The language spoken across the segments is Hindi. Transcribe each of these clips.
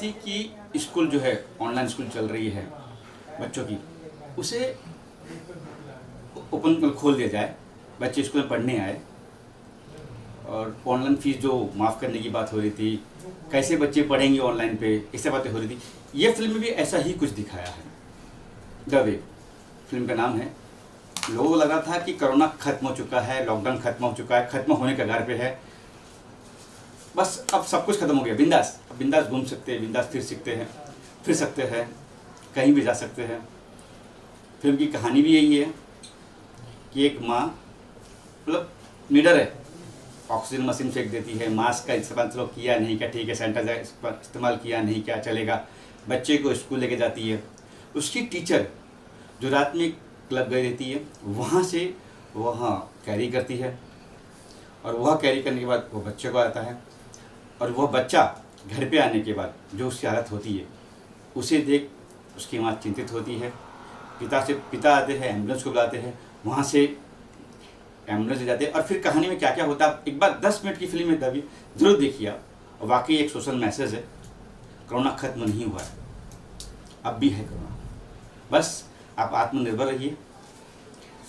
थी कि स्कूल जो है, ऑनलाइन स्कूल चल रही है बच्चों की, उसे ओपन खोल दिया जाए, बच्चे स्कूल में पढ़ने आए। और ऑनलाइन फीस जो माफ़ करने की बात हो रही थी, कैसे बच्चे पढ़ेंगे ऑनलाइन पे, इससे बातें हो रही थी। ये फिल्म में भी ऐसा ही कुछ दिखाया है। द वे फिल्म का नाम है। लोगों को लगा था कि कोरोना खत्म हो चुका है, लॉकडाउन खत्म हो चुका है, खत्म होने के कगार पे है, बस अब सब कुछ खत्म हो गया, बिंदास बिंदास घूम सकते हैं, बिंदास फिर सकते हैं, कहीं भी जा सकते हैं। फिल्म की कहानी भी यही है कि एक माँ मतलब लीडर है, ऑक्सीजन मशीन फेंक देती है, मास्क का इस्तेमाल चलो किया नहीं क्या ठीक है, सैनिटाइजर इस्तेमाल किया नहीं क्या चलेगा, बच्चे को स्कूल लेके जाती है। उसकी टीचर जो रात में क्लब गई रहती है, वहाँ से वहाँ कैरी करती है, और वह कैरी करने के बाद वो बच्चे को आता है, और वह बच्चा घर पे आने के बाद जो उसकी हालत होती है उसे देख उसकी माँ चिंतित होती है। पिता आते हैं, एम्बुलेंस को बुलाते हैं, वहाँ से एम्बुलेंस ले जाते हैं, और फिर कहानी में क्या क्या होता है एक बार 10 मिनट की फिल्म में दबी जरूर देखिए आप। और वाकई एक सोशल मैसेज है, कोरोना खत्म नहीं हुआ है, अब भी है कोरोना। बस आप आत्मनिर्भर रहिए,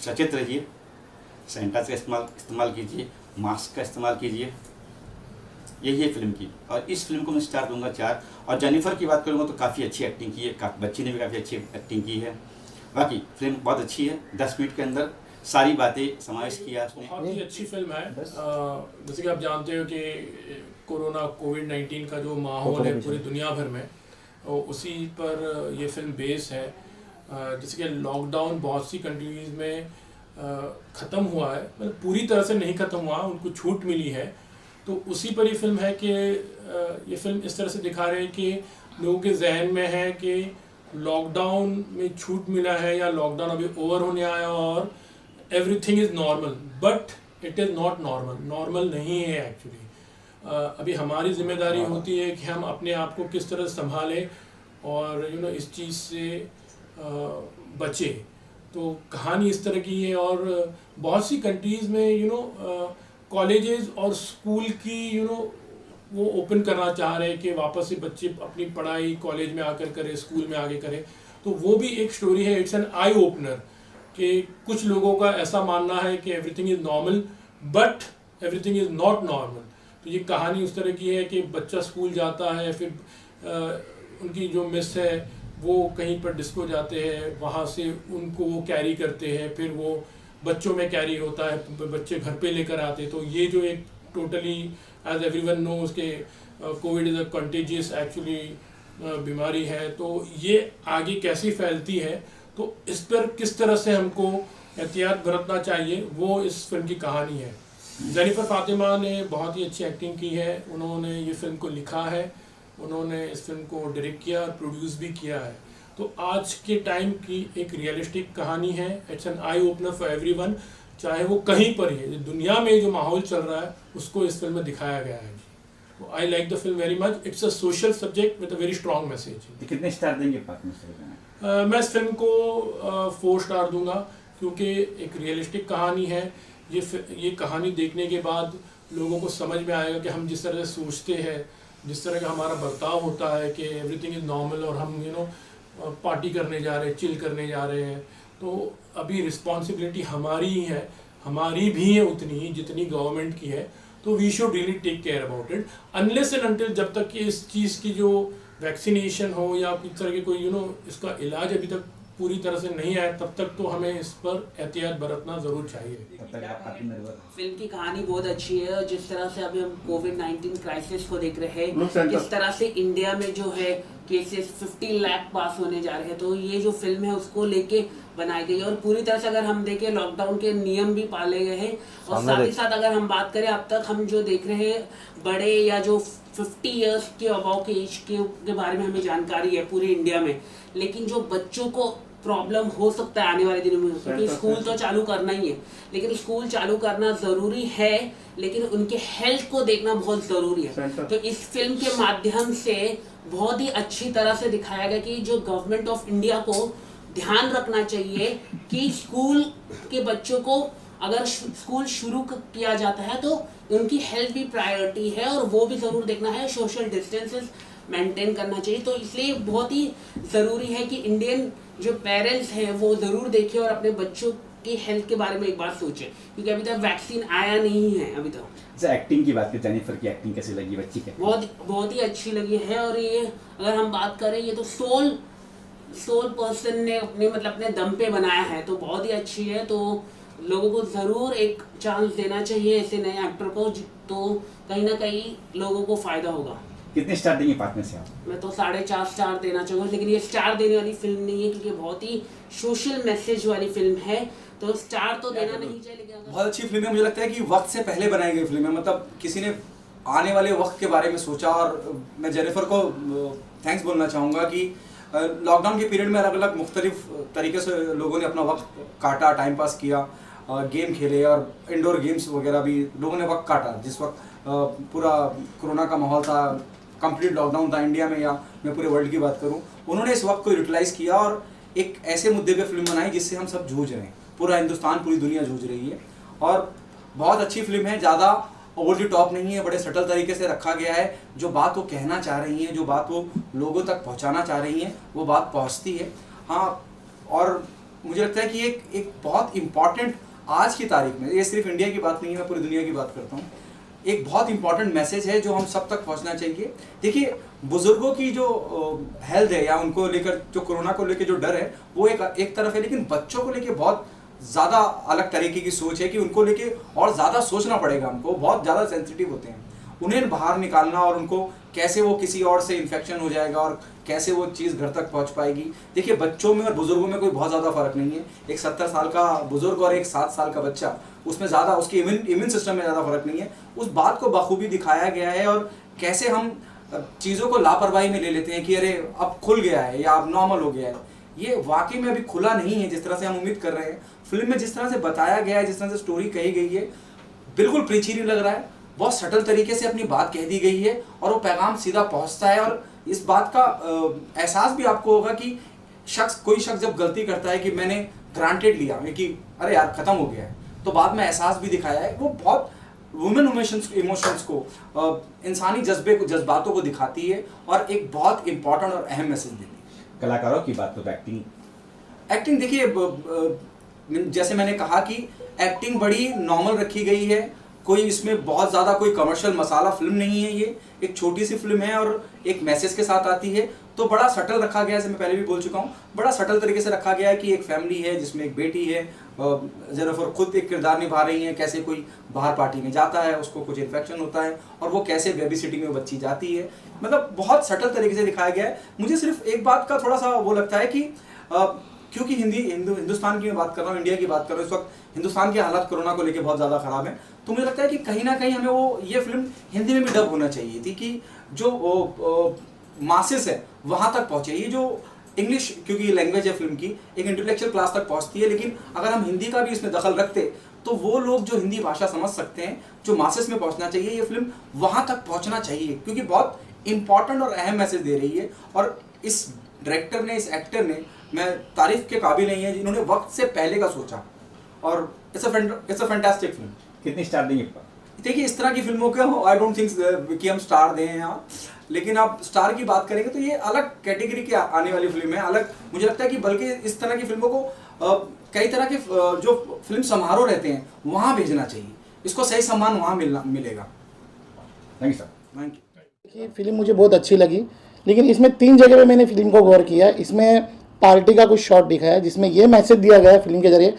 सचेत रहिए, सैनिटाइजर का इस्तेमाल कीजिए, मास्क का इस्तेमाल कीजिए। यही है फिल्म की, और इस फिल्म को मैं स्टार दूंगा 4। और जेनिफर की बात करूँगा तो काफ़ी अच्छी एक्टिंग की है, बच्ची ने भी काफ़ी अच्छी एक्टिंग की है। बाकी फिल्म बहुत अच्छी है, 10 मिनट के अंदर सारी बातें समावेश किया उसने। बहुत ही अच्छी फिल्म है। जैसे कि आप जानते हो कि कोविड-19 का जो माहौल है पूरी दुनिया भर में, उसी पर ये फिल्म बेस है। जैसे कि लॉकडाउन बहुत सी कंट्रीज़ में ख़त्म हुआ है, मतलब पूरी तरह से नहीं ख़त्म हुआ, उनको छूट मिली है, तो उसी पर ये फिल्म है कि ये फिल्म इस तरह से दिखा रहे हैं कि लोगों के जहन में है कि लॉकडाउन में छूट मिला है या लॉकडाउन अभी ओवर होने आया और everything is normal, but it is not normal. Normal नहीं है एक्चुअली। अभी हमारी जिम्मेदारी होती है कि हम अपने आप को किस तरह संभालें और इस चीज़ से बचे। तो कहानी इस तरह की है, और बहुत सी कंट्रीज़ में कॉलेजेस और स्कूल की वो ओपन करना चाह रहे हैं कि वापस से बच्चे अपनी पढ़ाई कॉलेज में आकर करें, स्कूल में आगे करें। तो वो भी एक स्टोरी है, इट्स एन आई ओपनर, कि कुछ लोगों का ऐसा मानना है कि everything is normal but everything is not normal. तो ये कहानी उस तरह की है कि बच्चा स्कूल जाता है, फिर उनकी जो मिस है वो कहीं पर डिस्को जाते हैं, वहाँ से उनको वो कैरी करते हैं, फिर वो बच्चों में कैरी होता है, बच्चे घर पे लेकर आते। तो ये जो एक टोटली एज एवरीवन नोज के Covid is a contagious actually बीमारी है, तो ये आगे कैसी फैलती है, तो इस पर किस तरह से हमको एहतियात बरतना चाहिए, वो इस फिल्म की कहानी है। जेनिफर फातिमा ने बहुत ही अच्छी एक्टिंग की है, उन्होंने ये फिल्म को लिखा है, उन्होंने इस फिल्म को डायरेक्ट किया और प्रोड्यूस भी किया है। तो आज के टाइम की एक रियलिस्टिक कहानी है, it's an eye opener for everyone, चाहे वो कहीं पर ही दुनिया में जो माहौल चल रहा है उसको इस फिल्म में दिखाया गया है। तो I like the film very much, it's a social subject with a very strong message. कितने स्टार देंगे? मैं इस फिल्म को 4 स्टार दूंगा, क्योंकि एक रियलिस्टिक कहानी है। ये कहानी देखने के बाद लोगों को समझ में आएगा कि हम जिस तरह से सोचते हैं, जिस तरह का हमारा बर्ताव होता है कि एवरीथिंग इज़ नॉर्मल और हम पार्टी करने जा रहे हैं, चिल करने जा रहे हैं, तो अभी रिस्पॉन्सिबिलिटी हमारी ही है, हमारी भी है उतनी ही जितनी गवर्नमेंट की है। तो we should really take care about it, unless and until जब तक कि इस चीज़ की जो वैक्सीनेशन हो या इस तरह के कोई इसका इलाज अभी तक पूरी तरह से नहीं आया, तब तक तो हमें इस पर एहतियात बरतना ज़रूर चाहिए। फिल्म की कहानी बहुत अच्छी है, और जिस तरह से अभी हम कोविड-19 क्राइसिस को देख रहे हैं, किस तरह से इंडिया में जो है केसेस 50 लाख पास होने जा रहे हैं, तो ये जो फिल्म है उसको लेके बनाई गई है। और पूरी तरह से अगर हम देखें, लॉकडाउन के नियम भी पाले गए हैं, और साथ ही साथ अगर हम बात करें, अब तक हम जो देख रहे हैं बड़े या जो 50 ईयर्स के अबाव के एज के बारे में हमें जानकारी है पूरे इंडिया में, लेकिन जो बच्चों को प्रॉब्लम हो सकता है आने वाले दिनों में, क्योंकि स्कूल तो चालू करना ही है, लेकिन स्कूल चालू करना ज़रूरी है, लेकिन उनके हेल्थ को देखना बहुत ज़रूरी है। तो इस फिल्म के माध्यम से बहुत ही अच्छी तरह से दिखाया गया कि जो गवर्नमेंट ऑफ इंडिया को ध्यान रखना चाहिए कि स्कूल के बच्चों को अगर स्कूल शुरू किया जाता है तो उनकी हेल्थ भी प्रायोरिटी है, और वो भी ज़रूर देखना है। सोशल डिस्टेंसेस मेंटेन करना चाहिए। तो इसलिए बहुत ही ज़रूरी है कि इंडियन जो पेरेंट्स हैं वो ज़रूर देखें और अपने बच्चों की हेल्थ के बारे में एक बार सोचें, क्योंकि अभी तक वैक्सीन आया नहीं है अभी तक। अच्छा, एक्टिंग की बात करें, जेनिफर की एक्टिंग कैसी लगी बच्ची की? बहुत ही अच्छी लगी है। और ये अगर हम बात करें, ये तो सोल पर्सन ने अपने दम पे बनाया है, तो बहुत ही अच्छी है। तो लोगों को ज़रूर एक चांस देना चाहिए ऐसे नए एक्टर को, तो कहीं ना कहीं लोगों को फ़ायदा होगा। कितने स्टार देंगे 5 में से आप? मैं तो 4.5 स्टार देना चाहूँगा, लेकिन ये स्टार देने वाली फिल्म नहीं है, क्योंकि बहुत ही सोशल मैसेज वाली फिल्म है, तो स्टार तो देना नहीं चाहिए। लेकिन बहुत अच्छी फिल्म है। मुझे लगता है कि वक्त से पहले बनाई गई फिल्म है, मतलब किसी ने आने वाले वक्त के बारे में सोचा। और मैं जेनिफर को थैंक्स बोलना चाहूँगा कि लॉकडाउन के पीरियड में अलग अलग मुख्तलिफ तरीके से लोगों ने अपना वक्त काटा, टाइम पास किया, गेम खेले और इंडोर गेम्स वगैरह भी लोगों ने वक्त काटा। जिस वक्त पूरा कोरोना का माहौल था, कंप्लीट लॉकडाउन था इंडिया में, या मैं पूरे वर्ल्ड की बात करूं, उन्होंने इस वक्त को यूटिलाइज़ किया और एक ऐसे मुद्दे पे फिल्म बनाई जिससे हम सब जूझ रहे हैं, पूरा हिंदुस्तान, पूरी दुनिया जूझ रही है। और बहुत अच्छी फिल्म है, ज़्यादा ओवर द टॉप नहीं है, बड़े सटल तरीके से रखा गया है। जो बात वो कहना चाह रही हैं, जो बात वो लोगों तक पहुँचाना चाह रही हैं, वो बात पहुँचती है। हाँ, और मुझे लगता है कि एक बहुत इम्पॉर्टेंट आज की तारीख में, ये सिर्फ इंडिया की बात नहीं है, मैं पूरी दुनिया की बात करता हूँ, एक बहुत इंपॉर्टेंट मैसेज है जो हम सब तक पहुंचना चाहिए। देखिए, बुजुर्गों की जो हेल्थ है या उनको लेकर जो कोरोना को लेकर जो डर है वो एक तरफ है, लेकिन बच्चों को लेकर बहुत ज़्यादा अलग तरीके की सोच है कि उनको लेके और ज़्यादा सोचना पड़ेगा हमको। बहुत ज़्यादा सेंसिटिव होते हैं, उन्हें बाहर निकालना और उनको कैसे वो किसी और से इन्फेक्शन हो जाएगा और कैसे वो चीज़ घर तक पहुंच पाएगी। देखिए, बच्चों में और बुजुर्गों में कोई बहुत ज़्यादा फर्क नहीं है। एक 70 साल का बुजुर्ग और एक 7 साल का बच्चा, उसमें ज़्यादा उसके इम्यून सिस्टम में ज़्यादा फर्क नहीं है। उस बात को बखूबी दिखाया गया है। और कैसे हम चीज़ों को लापरवाही में ले लेते हैं कि अरे अब खुल गया है या अब नॉर्मल हो गया है, ये वाकई में अभी खुला नहीं है जिस तरह से हम उम्मीद कर रहे हैं। फिल्म में जिस तरह से बताया गया है, जिस तरह से स्टोरी कही गई है, बिल्कुल प्रीची नहीं लग रहा है। बहुत सटल तरीके से अपनी बात कह दी गई है और वो पैगाम सीधा पहुंचता है। और इस बात का एहसास भी आपको होगा कि कोई शख्स जब गलती करता है कि मैंने ग्रांटेड लिया कि अरे यार खत्म हो गया है, तो बाद में एहसास भी दिखाया है। वो बहुत वुमेन इमोशंस को, इंसानी जज्बातों को दिखाती है और एक बहुत इंपॉर्टेंट और अहम मैसेज देती है। कलाकारों की बात तो एक्टिंग देखिए, जैसे मैंने कहा कि एक्टिंग बड़ी नॉर्मल रखी गई है। कोई इसमें बहुत ज़्यादा कोई कमर्शियल मसाला फिल्म नहीं है। ये एक छोटी सी फिल्म है और एक मैसेज के साथ आती है, तो बड़ा सटल रखा गया है। जैसे मैं पहले भी बोल चुका हूँ, बड़ा सटल तरीके से रखा गया है कि एक फैमिली है जिसमें एक बेटी है, जेनिफर खुद एक किरदार निभा रही है। कैसे कोई बाहर पार्टी में जाता है, उसको कुछ इन्फेक्शन होता है और वो कैसे बेबी सिटिंग में बच्ची जाती है। मतलब बहुत सटल तरीके से दिखाया गया है। मुझे सिर्फ एक बात का थोड़ा सा वो लगता है कि क्योंकि हिंदुस्तान की मैं बात कर रहा हूँ, इंडिया की बात कर रहा हूँ, इस वक्त हिंदुस्तान के हालात कोरोना को लेकर बहुत ज़्यादा ख़राब है। तो मुझे लगता है कि कहीं ना कहीं हमें ये फिल्म हिंदी में भी डब होना चाहिए थी, कि जो मासेस है वहाँ तक पहुँचे। ये जो इंग्लिश, क्योंकि लैंग्वेज है फिल्म की, एक इंटेलेक्चुअल क्लास तक पहुँचती है, लेकिन अगर हम हिंदी का भी इसमें दखल रखते तो वो लोग जो हिंदी भाषा समझ सकते हैं, जो मासेस में पहुँचना चाहिए, ये फिल्म वहाँ तक पहुँचना चाहिए, क्योंकि बहुत इंपॉर्टेंट और अहम मैसेज दे रही है। और इस डायरेक्टर ने, इस एक्टर ने, मैं तारीफ के काबिल नहीं है जिन्होंने वक्त से पहले का सोचा। और इट्स अ फैंटास्टिक फिल्म। कितनी स्टार देंगे? देखिए, इस तरह की फिल्मों को आई डोंट थिंक कि हम स्टार दें यहाँ, लेकिन आप स्टार की बात करेंगे तो ये अलग कैटेगरी की आने वाली फिल्म है। अलग मुझे लगता है कि बल्कि इस तरह की फिल्मों को कई तरह के जो फिल्म समारोह रहते हैं वहाँ भेजना चाहिए। इसको सही सम्मान वहाँ मिलेगा। Thank you sir. Thank you. ये फिल्म मुझे बहुत अच्छी लगी, लेकिन इसमें 3 जगह पे मैंने फिल्म को गौर किया। इसमें पार्टी का कुछ शॉट दिखाया है जिसमें यह मैसेज दिया गया है फिल्म के जरिए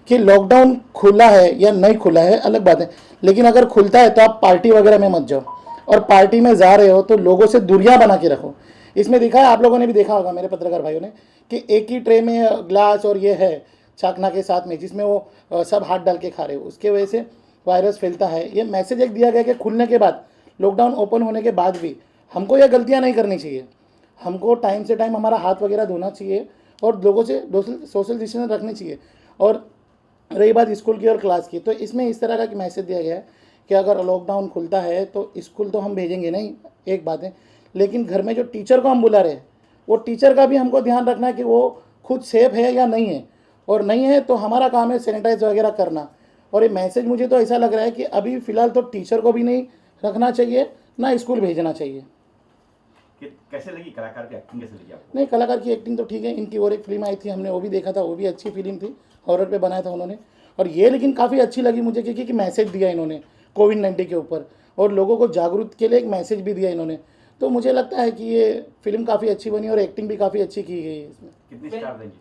कि लॉकडाउन खुला है या नहीं खुला है अलग बात है, लेकिन अगर खुलता है तो आप पार्टी वगैरह में मत जाओ, और पार्टी में जा रहे हो तो लोगों से दूरियां बना के रखो। इसमें दिखा है, आप लोगों ने भी देखा होगा मेरे पत्रकार भाइयों ने, कि एक ही ट्रे में ग्लास और ये है चाकना के साथ में, जिसमें वो सब हाथ डाल के खा रहे हो, उसके वजह से वायरस फैलता है। ये मैसेज एक दिया गया कि खुलने के बाद, लॉकडाउन ओपन होने के बाद भी हमको ये गलतियाँ नहीं करनी चाहिए। हमको टाइम से टाइम हमारा हाथ वगैरह धोना चाहिए और लोगों से सोशल डिस्टेंस रखनी चाहिए। और रही बात स्कूल की और क्लास की, तो इसमें इस तरह का मैसेज दिया गया है कि अगर लॉकडाउन खुलता है तो स्कूल तो हम भेजेंगे नहीं, एक बात है, लेकिन घर में जो टीचर को हम बुला रहे हैं वो टीचर का भी हमको ध्यान रखना है कि वो खुद सेफ है या नहीं है, और नहीं है तो हमारा काम है सैनिटाइज वगैरह करना। और ये मैसेज मुझे तो ऐसा लग रहा है कि अभी फ़िलहाल तो टीचर को भी नहीं रखना चाहिए, ना स्कूल भेजना चाहिए। कैसे लगी कलाकार की एक्टिंग, कैसे लगी आपको? नहीं, कलाकार की एक्टिंग तो ठीक है। इनकी और एक फिल्म आई थी, हमने वो भी देखा था, वो भी अच्छी फिल्म थी, हॉरर पे बनाया था उन्होंने। और ये लेकिन काफ़ी अच्छी लगी मुझे, क्योंकि मैसेज दिया इन्होंने कोविड-19 के ऊपर, और लोगों को जागरूक के लिए एक मैसेज भी दिया इन्होंने। तो मुझे लगता है कि ये फिल्म काफ़ी अच्छी बनी और एक्टिंग भी काफ़ी अच्छी की गई है इसमें। कितनी स्टार देंगे?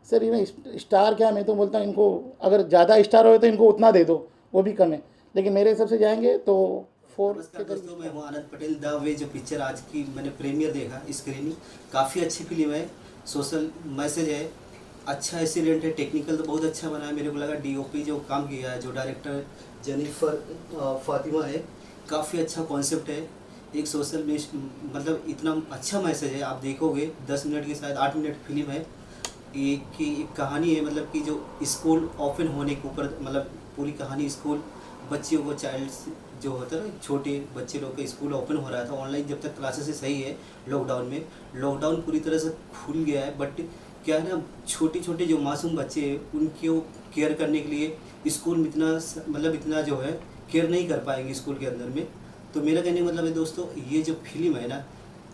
सर ये स्टार क्या, मैं तो बोलता हूँ इनको अगर ज़्यादा स्टार हो तो इनको उतना दे दो, वो भी कम है, लेकिन मेरे हिसाब से जाएंगे तो 4 नमस्कार दोस्तों, मैं हूं आनंद पटेल। द वे जो पिक्चर आज की मैंने प्रीमियर देखा, स्क्रीनिंग, काफ़ी अच्छी फिल्म है, सोशल मैसेज है, अच्छा इंसिडेंट है, टेक्निकल तो बहुत अच्छा बना है। मेरे को लगा डीओपी जो काम किया है, जो डायरेक्टर जेनिफर फातिमा है, काफ़ी अच्छा कॉन्सेप्ट है, एक सोशल मतलब इतना अच्छा मैसेज है। आप देखोगे 10 मिनट की शायद 8 मिनट फिल्म है, एक कहानी है, मतलब कि जो स्कूल ओपन होने के ऊपर, मतलब पूरी कहानी स्कूल बच्चियों को, चाइल्ड जो होता है ना, छोटे बच्चे लोग का स्कूल ओपन हो रहा था ऑनलाइन, जब तक क्लासेस से सही है। लॉकडाउन पूरी तरह से खुल गया है, बट क्या है ना, छोटे छोटे जो मासूम बच्चे हैं उनको केयर करने के लिए स्कूल में इतना जो है केयर नहीं कर पाएंगे स्कूल के अंदर में। तो मेरा कहने का मतलब है दोस्तों, ये जो फिल्म है ना,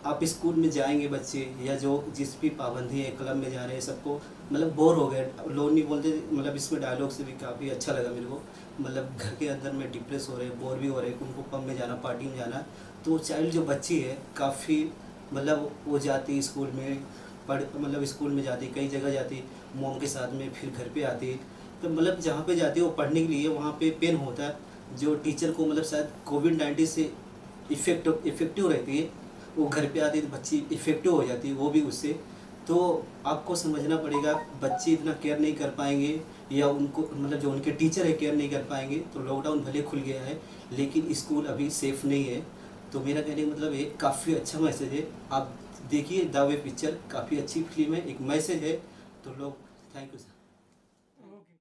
आप स्कूल में जाएंगे बच्चे, या जो जिस भी पाबंदी है, क्लब में जा रहे हैं, सबको मतलब बोर हो गए, लोग नहीं बोलते, मतलब इसमें डायलॉग से भी काफ़ी अच्छा लगा मेरे को। मतलब घर के अंदर में डिप्रेस हो रहे हैं, बोर भी हो रहे हैं, उनको पब में जाना, पार्टी में जाना, तो चाइल्ड जो बच्ची है काफ़ी मतलब वो जाती स्कूल में मतलब स्कूल में जाती, कई जगह जाती मॉम के साथ में, फिर घर पे आती, तो मतलब जहाँ पे जाती है वो पढ़ने के लिए, वहाँ पे पेन होता है, जो टीचर को मतलब शायद कोविड-19 से इफेक्टिव रहती है, वो घर पे आती है तो बच्ची इफेक्टिव हो जाती है वो भी उससे। तो आपको समझना पड़ेगा, बच्चे इतना केयर नहीं कर पाएंगे, या उनको मतलब जो उनके टीचर है केयर नहीं कर पाएंगे। तो लॉकडाउन भले खुल गया है, लेकिन स्कूल अभी सेफ़ नहीं है। तो मेरा कहने का मतलब ये काफ़ी अच्छा मैसेज है, आप देखिए द वे पिक्चर, काफ़ी अच्छी फिल्म है, एक मैसेज है। तो लोग, थैंक यू सर।